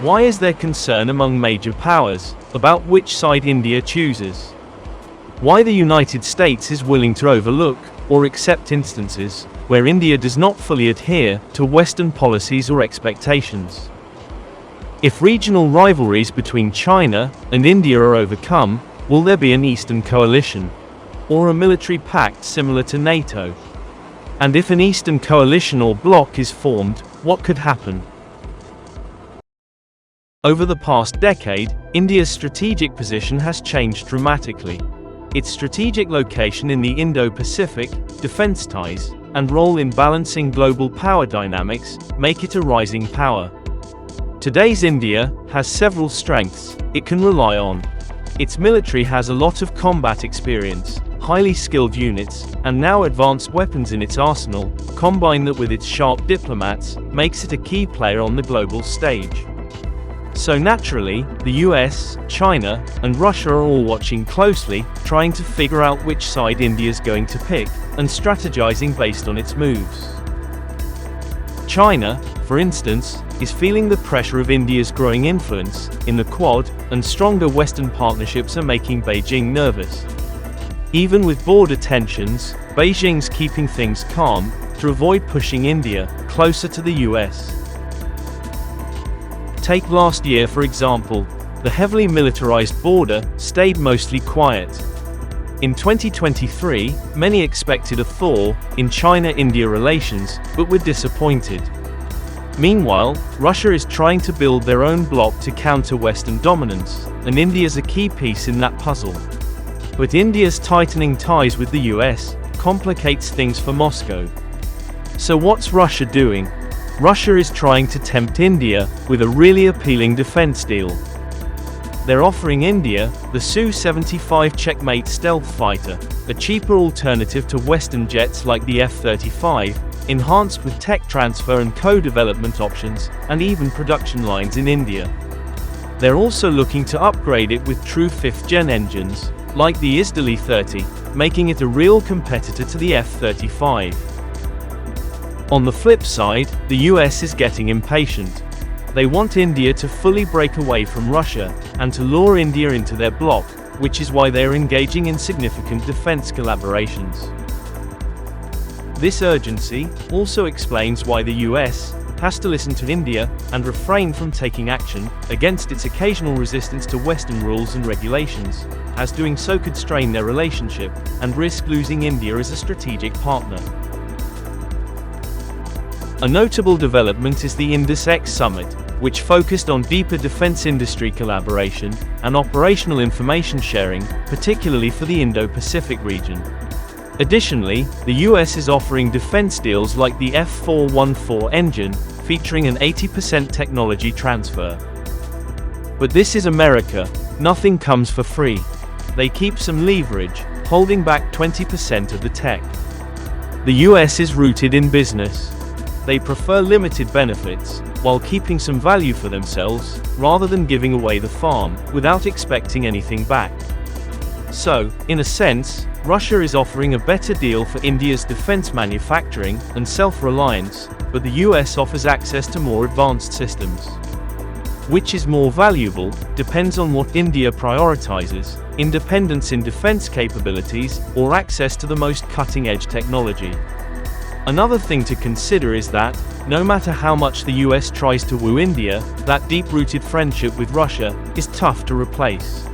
Why is there concern among major powers about which side India chooses? Why the United States is willing to overlook or accept instances where India does not fully adhere to Western policies or expectations? If regional rivalries between China and India are overcome, will there be an Eastern coalition or a military pact similar to NATO? And if an Eastern coalition or bloc is formed, what could happen? Over the past decade, India's strategic position has changed dramatically. Its strategic location in the Indo-Pacific, defense ties, and role in balancing global power dynamics make it a rising power. Today's India has several strengths it can rely on. Its military has a lot of combat experience, highly skilled units, and now advanced weapons in its arsenal. Combine that with its sharp diplomats, makes it a key player on the global stage. So naturally, the US, China, and Russia are all watching closely, trying to figure out which side India's going to pick, and strategizing based on its moves. China, for instance, is feeling the pressure of India's growing influence in the Quad, and stronger Western partnerships are making Beijing nervous. Even with border tensions, Beijing's keeping things calm to avoid pushing India closer to the US. Take last year for example, the heavily militarized border stayed mostly quiet. In 2023, many expected a thaw in China-India relations, but were disappointed. Meanwhile, Russia is trying to build their own bloc to counter Western dominance, and India's a key piece in that puzzle. But India's tightening ties with the US complicates things for Moscow. So what's Russia doing? Russia is trying to tempt India with a really appealing defense deal. They're offering India the Su-75 Checkmate stealth fighter, a cheaper alternative to Western jets like the F-35, enhanced with tech transfer and co-development options, and even production lines in India. They're also looking to upgrade it with true 5th-gen engines, like the Indo-30, making it a real competitor to the F-35. On the flip side, the US is getting impatient. They want India to fully break away from Russia, and to lure India into their bloc, which is why they are engaging in significant defense collaborations. This urgency also explains why the US has to listen to India and refrain from taking action against its occasional resistance to Western rules and regulations, as doing so could strain their relationship and risk losing India as a strategic partner. A notable development is the Indus-X Summit, which focused on deeper defense industry collaboration and operational information sharing, particularly for the Indo-Pacific region. Additionally, the US is offering defense deals like the F-414 engine, featuring an 80% technology transfer. But this is America. Nothing comes for free. They keep some leverage, holding back 20% of the tech. The US is rooted in business. They prefer limited benefits, while keeping some value for themselves, rather than giving away the farm, without expecting anything back. So, in a sense, Russia is offering a better deal for India's defense manufacturing and self-reliance, but the US offers access to more advanced systems. Which is more valuable, depends on what India prioritizes: independence in defense capabilities, or access to the most cutting-edge technology. Another thing to consider is that, no matter how much the US tries to woo India, that deep-rooted friendship with Russia is tough to replace.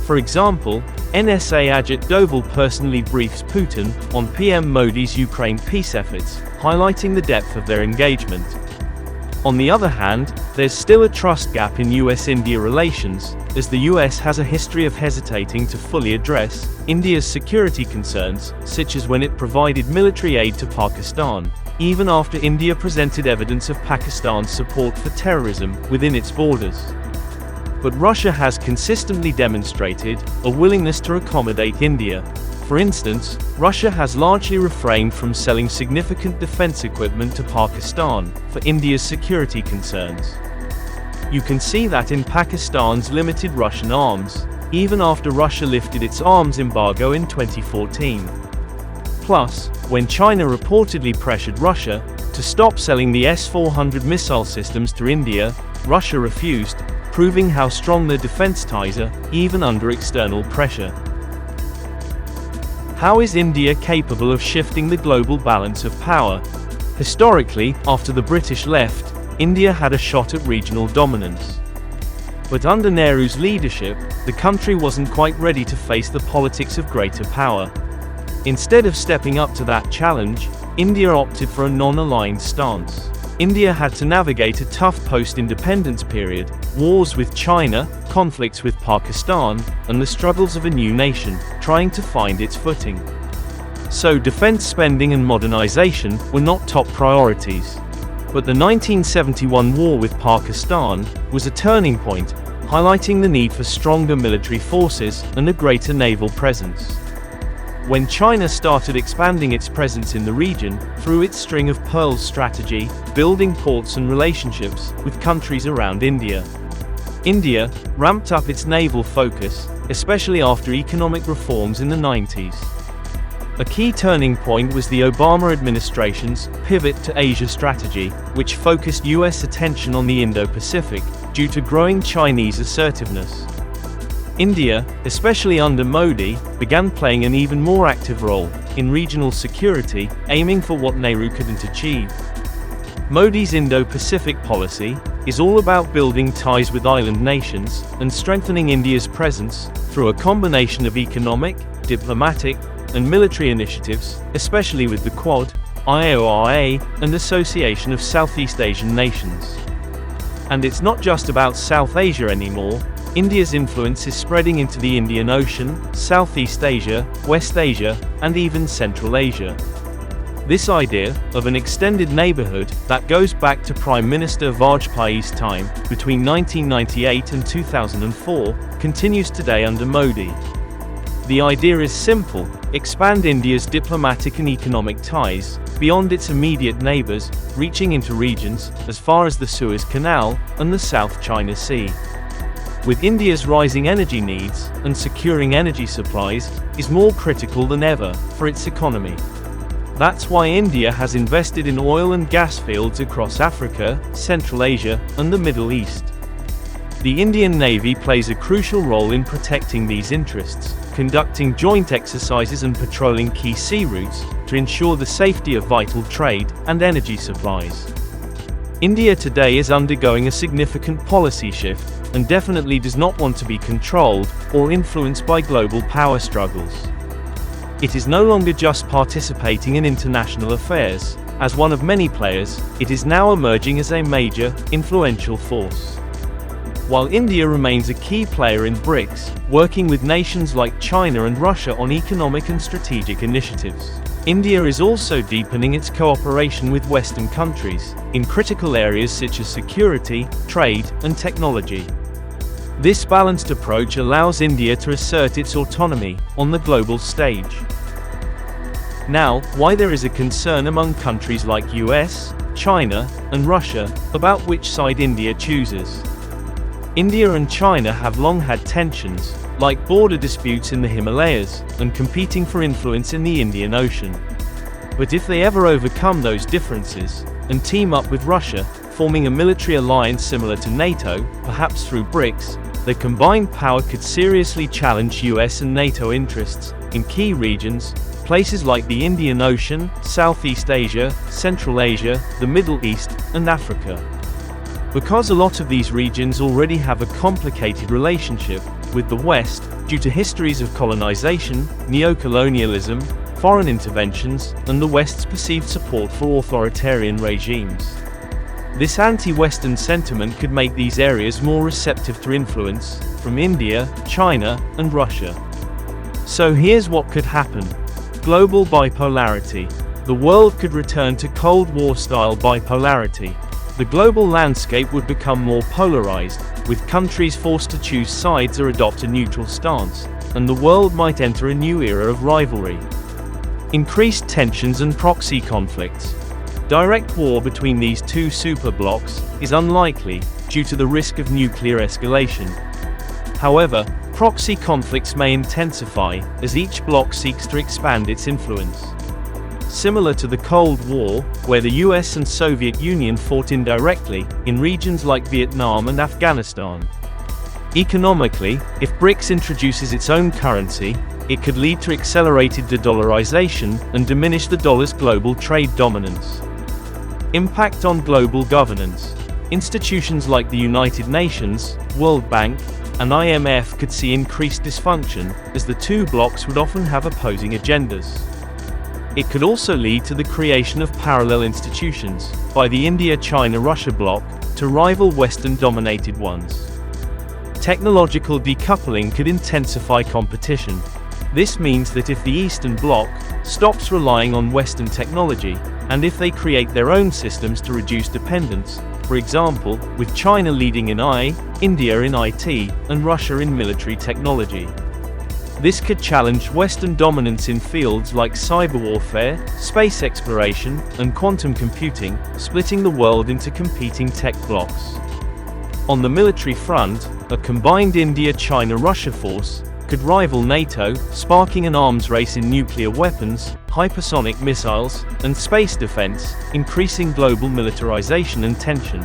For example, NSA Ajit Doval personally briefs Putin on PM Modi's Ukraine peace efforts, highlighting the depth of their engagement. On the other hand, there's still a trust gap in US-India relations, as the US has a history of hesitating to fully address India's security concerns, such as when it provided military aid to Pakistan, even after India presented evidence of Pakistan's support for terrorism within its borders. But Russia has consistently demonstrated a willingness to accommodate India. For instance, Russia has largely refrained from selling significant defense equipment to Pakistan for India's security concerns. You can see that in Pakistan's limited Russian arms, even after Russia lifted its arms embargo in 2014. Plus, when China reportedly pressured Russia to stop selling the S-400 missile systems to India, Russia refused, proving how strong their defense ties are, even under external pressure. How is India capable of shifting the global balance of power? Historically, after the British left, India had a shot at regional dominance. But under Nehru's leadership, the country wasn't quite ready to face the politics of greater power. Instead of stepping up to that challenge, India opted for a non-aligned stance. India had to navigate a tough post-independence period, wars with China, conflicts with Pakistan, and the struggles of a new nation, trying to find its footing. So defense spending and modernization were not top priorities. But the 1971 war with Pakistan was a turning point, highlighting the need for stronger military forces and a greater naval presence. When China started expanding its presence in the region, through its string of pearls strategy, building ports and relationships with countries around India, India ramped up its naval focus, especially after economic reforms in the 90s. A key turning point was the Obama administration's pivot to Asia strategy, which focused US attention on the Indo-Pacific, due to growing Chinese assertiveness. India, especially under Modi, began playing an even more active role in regional security, aiming for what Nehru couldn't achieve. Modi's Indo-Pacific policy is all about building ties with island nations and strengthening India's presence through a combination of economic, diplomatic, and military initiatives, especially with the Quad, IORA, and Association of Southeast Asian Nations. And it's not just about South Asia anymore. India's influence is spreading into the Indian Ocean, Southeast Asia, West Asia, and even Central Asia. This idea of an extended neighborhood that goes back to Prime Minister Vajpayee's time between 1998 and 2004 continues today under Modi. The idea is simple: expand India's diplomatic and economic ties beyond its immediate neighbors, reaching into regions as far as the Suez Canal and the South China Sea. With India's rising energy needs, and securing energy supplies is more critical than ever for its economy. That's why India has invested in oil and gas fields across Africa, Central Asia, and the Middle East. The Indian Navy plays a crucial role in protecting these interests, conducting joint exercises and patrolling key sea routes to ensure the safety of vital trade and energy supplies. India today is undergoing a significant policy shift, and definitely does not want to be controlled or influenced by global power struggles. It is no longer just participating in international affairs. As one of many players, it is now emerging as a major, influential force. While India remains a key player in BRICS, working with nations like China and Russia on economic and strategic initiatives, India is also deepening its cooperation with Western countries in critical areas such as security, trade, and technology. This balanced approach allows India to assert its autonomy on the global stage. Now, why there is a concern among countries like US, China, and Russia about which side India chooses. India and China have long had tensions, like border disputes in the Himalayas, and competing for influence in the Indian Ocean. But if they ever overcome those differences, and team up with Russia, forming a military alliance similar to NATO, perhaps through BRICS, their combined power could seriously challenge US and NATO interests in key regions, places like the Indian Ocean, Southeast Asia, Central Asia, the Middle East, and Africa. Because a lot of these regions already have a complicated relationship with the West, due to histories of colonization, neocolonialism, foreign interventions, and the West's perceived support for authoritarian regimes. This anti-Western sentiment could make these areas more receptive to influence from India, China, and Russia. So here's what could happen. Global bipolarity. The world could return to Cold War-style bipolarity. The global landscape would become more polarized, with countries forced to choose sides or adopt a neutral stance, and the world might enter a new era of rivalry. Increased tensions and proxy conflicts. Direct war between these two superblocs is unlikely, due to the risk of nuclear escalation. However, proxy conflicts may intensify, as each bloc seeks to expand its influence. similar to the Cold War, where the US and Soviet Union fought indirectly, in regions like Vietnam and Afghanistan. Economically, if BRICS introduces its own currency, it could lead to accelerated de-dollarization and diminish the dollar's global trade dominance. Impact on global governance. Institutions like the United Nations, World Bank, and IMF could see increased dysfunction, as the two blocs would often have opposing agendas. It could also lead to the creation of parallel institutions, by the India-China-Russia bloc, to rival Western-dominated ones. Technological decoupling could intensify competition. This means that if the Eastern Bloc stops relying on Western technology, and if they create their own systems to reduce dependence, for example, with China leading in AI, India in IT, and Russia in military technology. This could challenge Western dominance in fields like cyber warfare, space exploration, and quantum computing, splitting the world into competing tech blocs. On the military front, a combined India-China-Russia force could rival NATO, sparking an arms race in nuclear weapons, hypersonic missiles, and space defense, increasing global militarization and tension.